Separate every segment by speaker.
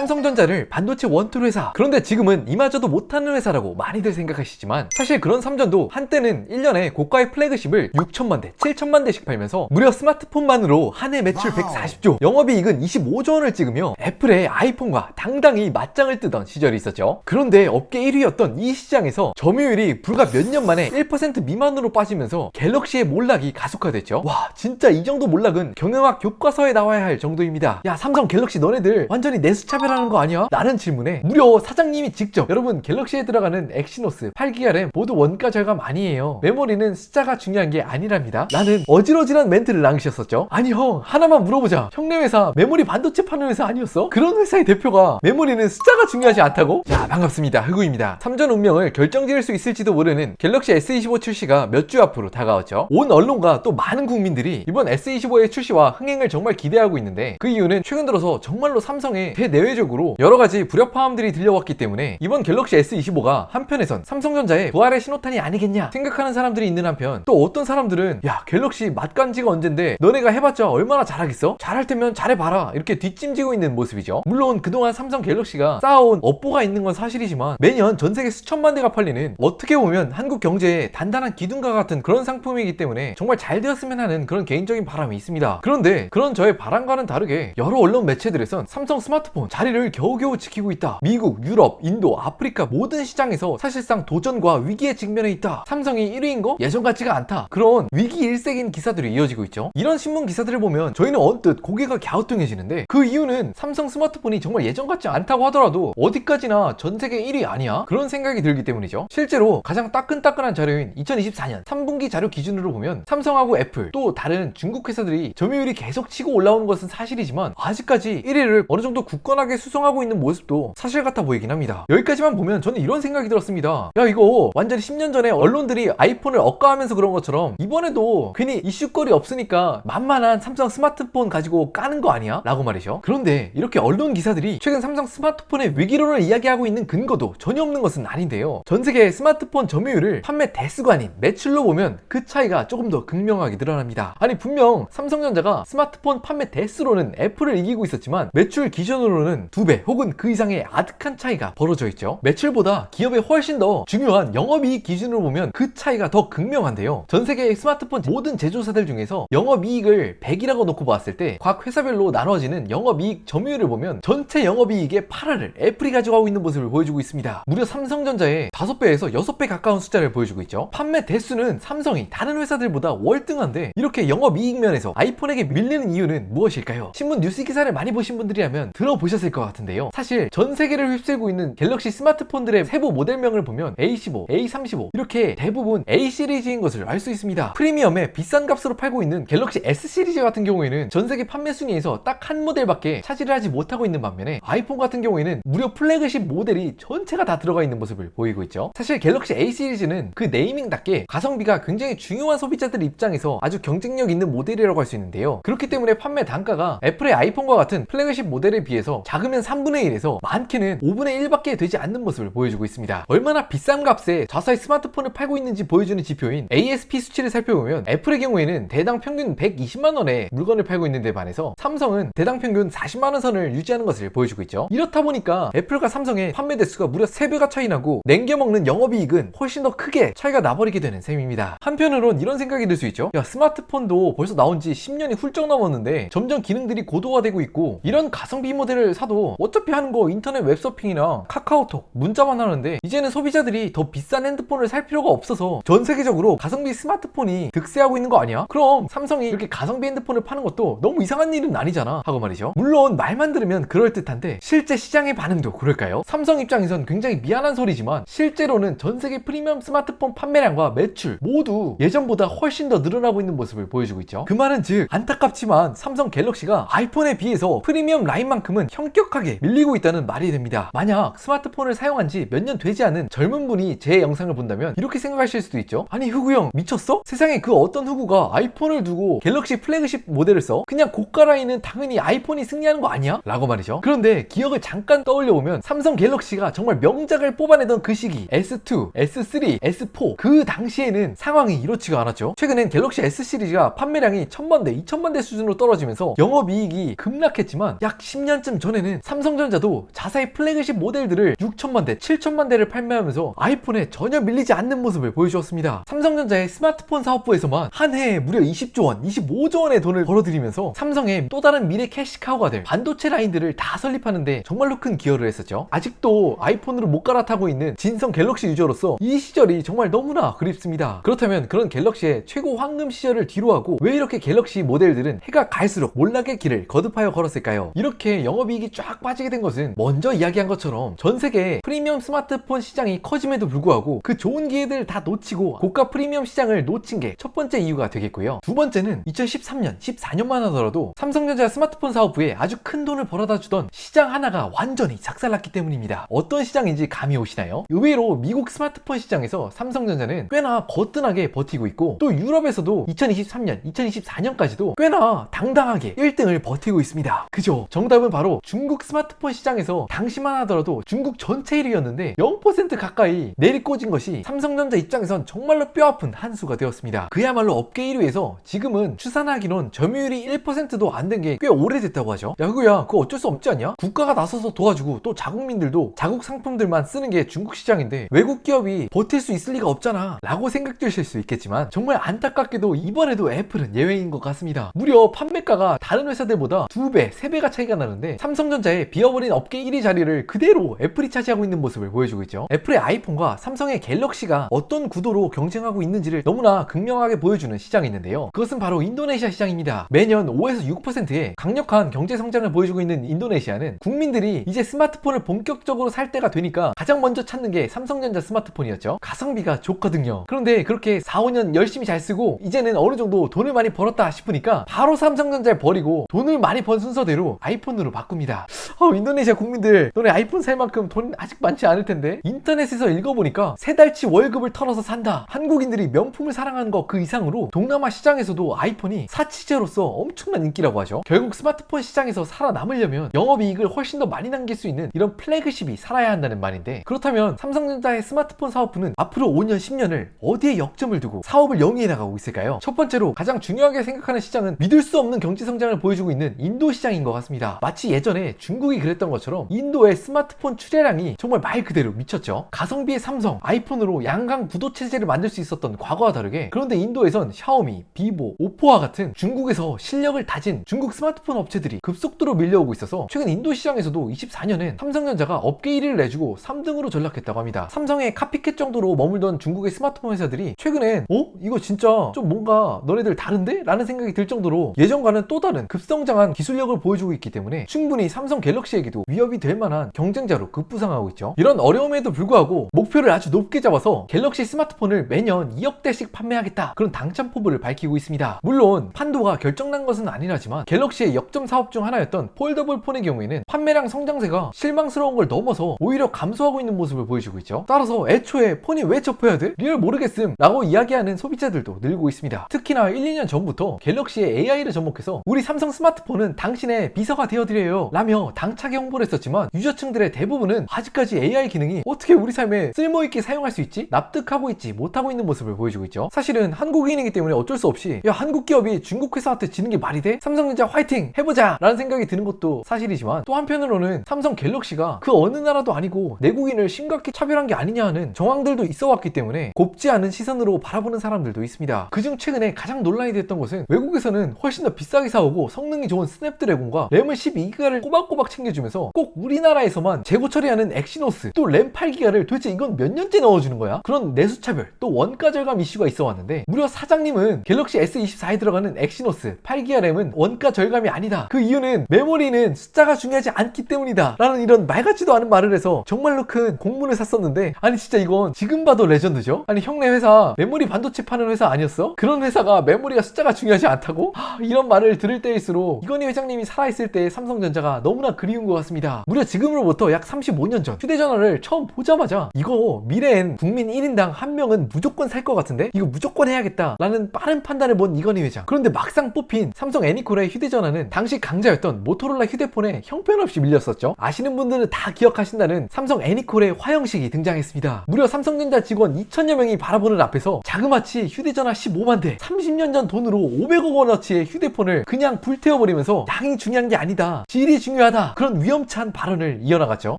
Speaker 1: 삼성전자를 반도체 원툴 회사, 그런데 지금은 이마저도 못하는 회사라고 많이들 생각하시지만 사실 그런 삼전도 한때는 1년에 고가의 플래그십을 6천만 대, 7천만 대씩 팔면서 무려 스마트폰만으로 한 해 매출 140조, 영업이익은 25조 원을 찍으며 애플의 아이폰과 당당히 맞짱을 뜨던 시절이 있었죠. 그런데 업계 1위였던 이 시장에서 점유율이 불과 몇 년 만에 1% 미만으로 빠지면서 갤럭시의 몰락이 가속화됐죠. 와, 진짜 이 정도 몰락은 경영학 교과서에 나와야 할 정도입니다. 야, 삼성 갤럭시 너네들 완전히 내수차별하는 거 아니야? 라는 질문에 무려 사장님이 직접 여러분 갤럭시에 들어가는 엑시노스 8기가 램 모두 원가 절감 아니에요. 메모리는 숫자가 중요한 게 아니랍니다. 라는 어지러지한 멘트를 남기셨었죠. 아니 형, 하나만 물어보자. 형네 회사 메모리 반도체 파는 회사 아니었어? 그런 회사의 대표가 메모리는 숫자가 중요하지 않다고? 자, 반갑습니다. 흑우입니다. 삼전 운명을 결정지을 수 있을지도 모르는 갤럭시 S25 출시가 몇 주 앞으로 다가왔죠. 온 언론과 또 많은 국민들이 이번 S25의 출시와 흥행을 정말 기대하고 있는데 그 이유는 최근 들어서 정말로 삼성에 대내외적으로 여러가지 불협화음들이 들려왔기 때문에 이번 갤럭시 S25가 한편에선 삼성전자의 부활의 신호탄이 아니겠냐 생각하는 사람들이 있는 한편, 또 어떤 사람들은 야, 갤럭시 맛간지가 언젠데 너네가 해봤자 얼마나 잘하겠어? 잘할 때면 잘해봐라 이렇게 뒷짐지고 있는 모습이죠. 물론 그동안 삼성 갤럭시가 쌓아온 업보가 있는 건 사실이지만 매년 전세계 수천만 대가 팔리는 어떻게 보면 한국 경제의 단단한 기둥과 같은 그런 상품이기 때문에 정말 잘 되었으면 하는 그런 개인적인 바람이 있습니다. 그런데 그런 저의 바람과는 다르게 여러 언론 매체들에선 삼성 스마트폰 자리를 겨우겨우 지키고 있다, 미국, 유럽, 인도, 아프리카 모든 시장에서 사실상 도전과 위기에 직면해 있다, 삼성이 1위인 거 예전 같지가 않다, 그런 위기일색인 기사들이 이어지고 있죠. 이런 신문 기사들을 보면 저희는 언뜻 고개가 갸우뚱해지는데 그 이유는 삼성 스마트폰이 정말 예전 같지 않다고 하더라도 어디까지나 전세계 1위 아니야? 그런 생각이 들기 때문이죠. 실제로 가장 따끈따끈한 자료인 2024년 3분기 자료 기준으로 보면 삼성하고 애플 또 다른 중국 회사들이 점유율이 계속 치고 올라오는 것은 사실이지만 아직까지 1위를 어느 정도 굳건하게 수성하고 있는 모습도 사실 같아 보이긴 합니다. 여기까지만 보면 저는 이런 생각이 들었습니다. 야, 이거 완전히 10년 전에 언론들이 아이폰을 억까하면서 그런 것처럼 이번에도 괜히 이슈거리 없으니까 만만한 삼성 스마트폰 가지고 까는 거 아니야? 라고 말이죠. 그런데 이렇게 언론 기사들이 최근 삼성 스마트폰의 위기론을 이야기하고 있는 근거도 전혀 없는 것은 아닌데요. 전세계 스마트폰 점유율을 판매 대수가 아닌 매출로 보면 그 차이가 조금 더 극명하게 드러납니다. 아니, 분명 삼성전자가 스마트폰 판매 대수로는 애플을 이기고 있었지만 매출 기준으로는 2배 혹은 그 이상의 아득한 차이가 벌어져 있죠. 매출보다 기업의 훨씬 더 중요한 영업이익 기준으로 보면 그 차이가 더 극명한데요. 전세계의 스마트폰 모든 제조사들 중에서 영업이익을 100이라고 놓고 봤을 때 각 회사별로 나눠지는 영업이익 점유율을 보면 전체 영업이익의 8할을 애플이 가져가고 있는 모습을 보여주고 있습니다. 무려 삼성전자의 5배에서 6배 가까운 숫자를 보여주고 있죠. 판매 대수는 삼성이 다른 회사들보다 월등한데 이렇게 영업이익 면에서 아이폰에게 밀리는 이유는 무엇일까요? 신문 뉴스 기사를 많이 보신 분들이라면 들어보셨을 것 같은데요. 사실 전 세계를 휩쓸고 있는 갤럭시 스마트폰들의 세부 모델명을 보면 A15, A35 이렇게 대부분 A 시리즈인 것을 알 수 있습니다. 프리미엄에 비싼 값으로 팔고 있는 갤럭시 S 시리즈 같은 경우에는 전 세계 판매 순위에서 딱 한 모델밖에 차지를 하지 못하고 있는 반면에 아이폰 같은 경우에는 무려 플래그십 모델이 전체가 다 들어가 있는 모습을 보이고 있죠. 사실 갤럭시 A 시리즈는 그 네이밍답게 가성비가 굉장히 중요한 소비자들 입장에서 아주 경쟁력 있는 모델이라고 할 수 있는데요. 그렇기 때문에 판매 단가가 애플의 아이폰과 같은 플래그십 모델에 비해서 작으면 3분의 1에서 많게는 5분의 1밖에 되지 않는 모습을 보여주고 있습니다. 얼마나 비싼 값에 좌사의 스마트폰을 팔고 있는지 보여주는 지표인 ASP 수치를 살펴보면 애플의 경우에는 대당 평균 120만원에 물건을 팔고 있는 데 반해서 삼성은 대당 평균 40만원 선을 유지하는 것을 보여주고 있죠. 이렇다 보니까 애플과 삼성의 판매 대수가 무려 3배가 차이나고 냉겨먹는 영업이익은 훨씬 더 크게 차이가 나버리게 되는 셈입니다. 한편으론 이런 생각이 들 수 있죠. 야, 스마트폰도 벌써 나온 지 10년이 훌쩍 넘었는데 점점 기능들이 고도화되고 있고 이런 가성비 모델을 사도 어차피 하는 거 인터넷 웹서핑이랑 카카오톡 문자만 하는데 이제는 소비자들이 더 비싼 핸드폰을 살 필요가 없어서 전 세계적으로 가성비 스마트폰이 득세하고 있는 거 아니야? 그럼 삼성이 이렇게 가성비 핸드폰을 파는 것도 너무 이상한 일은 아니잖아 하고 말이죠. 물론 말만 들으면 그럴듯한데 실제 시장의 반응도 그럴까요? 삼성 입장에선 굉장히 미안한 소리지만 실제로는 전 세계 프리미엄 스마트폰 판매량과 매출 모두 예전보다 훨씬 더 늘어나고 있는 모습을 보여주고 있죠. 그 말은 즉 안타깝지만 삼성 갤럭시가 아이폰에 비해서 프리미엄 라인만큼은 현격하게 밀리고 있다는 말이 됩니다. 만약 스마트폰을 사용한 지 몇 년 되지 않은 젊은 분이 제 영상을 본다면 이렇게 생각하실 수도 있죠. 아니, 흑우 형 미쳤어? 세상에 그 어떤 흑우가 아이폰을 두고 갤럭시 플래그십 모델을 써? 그냥 고가 라인은 당연히 아이폰이 승리하는 거 아니야? 라고 말이죠. 그런데 기억을 잠깐 떠올려보면 삼성 갤럭시가 정말 명작을 뽑아내던 그 시기 S2, S3, S4 그 당시에는 상황이 이렇지가 않았죠. 최근엔 갤럭시 S 시리즈가 판매량이 1000만 대, 2000만 대 수준으로 떨어지면서 영업이익이 급락했지만 약 10년쯤 전에는 이때는 삼성전자도 자사의 플래그십 모델들을 6천만 대, 7천만 대를 판매하면서 아이폰에 전혀 밀리지 않는 모습을 보여주었습니다. 삼성전자의 스마트폰 사업부에서만 한 해에 무려 20조 원, 25조 원의 돈을 벌어들이면서 삼성의 또 다른 미래 캐시카우가 될 반도체 라인들을 다 설립하는데 정말로 큰 기여를 했었죠. 아직도 아이폰으로 못 갈아타고 있는 진성 갤럭시 유저로서 이 시절이 정말 너무나 그립습니다. 그렇다면 그런 갤럭시의 최고 황금 시절을 뒤로하고 왜 이렇게 갤럭시 모델들은 해가 갈수록 몰락의 길을 거듭하여 걸었을까요? 이렇게 영업이익이 쫙 빠지게 된 것은 먼저 이야기한 것처럼 전 세계 프리미엄 스마트폰 시장이 커짐에도 불구하고 그 좋은 기회들을 다 놓치고 고가 프리미엄 시장을 놓친 게 첫 번째 이유가 되겠고요. 두 번째는 2013년, 14년만 하더라도 삼성전자 스마트폰 사업부에 아주 큰 돈을 벌어다 주던 시장 하나가 완전히 작살났기 때문입니다. 어떤 시장인지 감이 오시나요? 의외로 미국 스마트폰 시장에서 삼성전자는 꽤나 거뜬하게 버티고 있고 또 유럽에서도 2023년, 2024년까지도 꽤나 당당하게 1등을 버티고 있습니다. 그죠? 정답은 바로 중국 스마트폰 시장에서 당시만 하더라도 중국 전체 1위였는데 0% 가까이 내리꽂은 것이 삼성전자 입장에선 정말로 뼈아픈 한 수가 되었습니다. 그야말로 업계 1위에서 지금은 추산하기론 점유율이 1%도 안 된 게 꽤 오래됐다고 하죠. 야 그거야 그거 어쩔 수 없지 않냐? 국가가 나서서 도와주고 또 자국민들도 자국 상품들만 쓰는 게 중국 시장인데 외국 기업이 버틸 수 있을 리가 없잖아 라고 생각되실 수 있겠지만 정말 안타깝게도 이번에도 애플은 예외인 것 같습니다. 무려 판매가가 다른 회사들보다 2배, 3배가 차이가 나는데 삼성전자의 비어버린 업계 1위 자리를 그대로 애플이 차지하고 있는 모습을 보여주고 있죠. 애플의 아이폰과 삼성의 갤럭시가 어떤 구도로 경쟁하고 있는지를 너무나 극명하게 보여주는 시장이 있는데요. 그것은 바로 인도네시아 시장입니다. 매년 5에서 6%의 강력한 경제 성장을 보여주고 있는 인도네시아는 국민들이 이제 스마트폰을 본격적으로 살 때가 되니까 가장 먼저 찾는 게 삼성전자 스마트폰이었죠. 가성비가 좋거든요. 그런데 그렇게 4, 5년 열심히 잘 쓰고 이제는 어느 정도 돈을 많이 벌었다 싶으니까 바로 삼성전자를 버리고 돈을 많이 번 순서대로 아이폰으로 바꿉니다. 인도네시아 국민들 너네 아이폰 살 만큼 돈 아직 많지 않을 텐데 인터넷에서 읽어보니까 3달치 월급을 털어서 산다. 한국인들이 명품을 사랑하는 것 그 이상으로 동남아 시장에서도 아이폰이 사치제로서 엄청난 인기라고 하죠. 결국 스마트폰 시장에서 살아남으려면 영업이익을 훨씬 더 많이 남길 수 있는 이런 플래그십이 살아야 한다는 말인데 그렇다면 삼성전자의 스마트폰 사업부는 앞으로 5년, 10년을 어디에 역점을 두고 사업을 영위해 나가고 있을까요? 첫 번째로 가장 중요하게 생각하는 시장은 믿을 수 없는 경제 성장을 보여주고 있는 인도 시장인 것 같습니다. 마치 예전에 중국이 그랬던 것처럼 인도의 스마트폰 출하량이 정말 말 그대로 미쳤죠. 가성비의 삼성, 아이폰으로 양강 구도 체제를 만들 수 있었던 과거와 다르게 그런데 인도에선 샤오미, 비보, 오포와 같은 중국에서 실력을 다진 중국 스마트폰 업체들이 급속도로 밀려오고 있어서 최근 인도 시장에서도 24년엔 삼성전자가 업계 1위를 내주고 3등으로 전락했다고 합니다. 삼성의 카피캣 정도로 머물던 중국의 스마트폰 회사들이 최근엔 이거 진짜 좀 뭔가 너네들 다른데? 라는 생각이 들 정도로 예전과는 또 다른 급성장한 기술력을 보여주고 있기 때문에 충분히 삼성 갤럭시에게도 위협이 될 만한 경쟁자로 급부상하고 있죠. 이런 어려움에도 불구하고 목표를 아주 높게 잡아서 갤럭시 스마트폰을 매년 2억 대씩 판매하겠다 그런 당찬 포부를 밝히고 있습니다. 물론 판도가 결정난 것은 아니라지만 갤럭시의 역점 사업 중 하나였던 폴더블 폰의 경우에는 판매량 성장세가 실망스러운 걸 넘어서 오히려 감소하고 있는 모습을 보여주고 있죠. 따라서 애초에 폰이 왜 접혀야 돼? 리얼 모르겠음 라고 이야기하는 소비자들도 늘고 있습니다. 특히나 1, 2년 전부터 갤럭시의 AI를 접목해서 우리 삼성 스마트폰은 당신의 비서가 되어드려요 라며 당차게 홍보를 했었지만 유저층들의 대부분은 아직까지 AI 기능이 어떻게 우리 삶에 쓸모있게 사용할 수 있지? 납득하고 있지 못하고 있는 모습을 보여주고 있죠. 사실은 한국인이기 때문에 어쩔 수 없이 야 한국 기업이 중국 회사한테 지는 게 말이 돼? 삼성전자 화이팅 해보자 라는 생각이 드는 것도 사실이지만 또 한편으로는 삼성 갤럭시가 그 어느 나라도 아니고 내국인을 심각히 차별한 게 아니냐 하는 정황들도 있어 왔기 때문에 곱지 않은 시선으로 바라보는 사람들도 있습니다. 그중 최근에 가장 논란이 됐던 것은 외국에서는 훨씬 더 비싸게 사오고 성능이 좋은 스냅드래곤과 램을 12기가를 꼬박꼬박 챙겨주면서 꼭 우리나라에서만 재고 처리하는 엑시노스 또 램 8기가를 도대체 이건 몇 년째 넣어주는 거야? 그런 내수차별 또 원가 절감 이슈가 있어 왔는데 무려 사장님은 갤럭시 S24에 들어가는 엑시노스 8기가 램은 원가 절감이 아니다. 그 이유는 메모리는 숫자가 중요하지 않기 때문이다 라는 이런 말 같지도 않은 말을 해서 정말로 큰 공문을 샀었는데 아니 진짜 이건 지금 봐도 레전드죠? 아니 형네 회사 메모리 반도체 파는 회사 아니었어? 그런 회사가 메모리가 숫자가 중요하지 않다고? 이런 말을 들을 때일수록 이건희 회장님이 살아있을 때 삼성전자가 너무나 그리운 것 같습니다. 무려 지금으로부터 약 35년 전 휴대전화를 처음 보자마자 이거 미래엔 국민 1인당 한 명은 무조건 살 것 같은데 이거 무조건 해야겠다 라는 빠른 판단을 본 이건희 회장. 그런데 막상 뽑힌 삼성 애니콜의 휴대전화는 당시 강자였던 모토로라 휴대폰에 형편없이 밀렸었죠. 아시는 분들은 다 기억하신다는 삼성 애니콜의 화형식이 등장했습니다. 무려 삼성전자 직원 2천여 명이 바라보는 앞에서 자그마치 휴대전화 15만 대 30년 전 돈으로 500억 원어치의 휴대폰을 그냥 불태워버리면서 양이 중요한 게 아니다 질이 중요하다 중요하다, 그런 위험찬 발언을 이어나갔죠.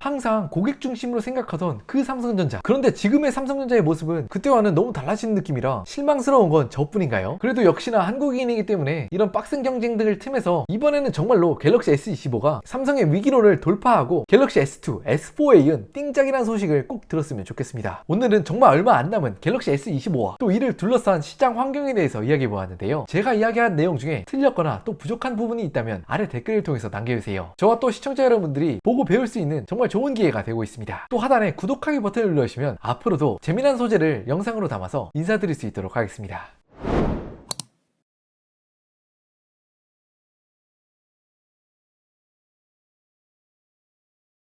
Speaker 1: 항상 고객 중심으로 생각하던 그 삼성전자. 그런데 지금의 삼성전자의 모습은 그때와는 너무 달라진 느낌이라 실망스러운 건 저뿐인가요? 그래도 역시나 한국인이기 때문에 이런 빡센 경쟁들을 틈에서 이번에는 정말로 갤럭시 S25가 삼성의 위기론을 돌파하고 갤럭시 S2, S4에 이은 띵짝이라는 소식을 꼭 들었으면 좋겠습니다. 오늘은 정말 얼마 안 남은 갤럭시 S25와 또 이를 둘러싼 시장 환경에 대해서 이야기해보았는데요. 제가 이야기한 내용 중에 틀렸거나 또 부족한 부분이 있다면 아래 댓글을 통해서 남겨주세요. 저와 또 시청자 여러분들이 보고 배울 수 있는 정말 좋은 기회가 되고 있습니다. 또 하단에 구독하기 버튼을 눌러주시면 앞으로도 재미난 소재를 영상으로 담아서 인사드릴 수 있도록 하겠습니다.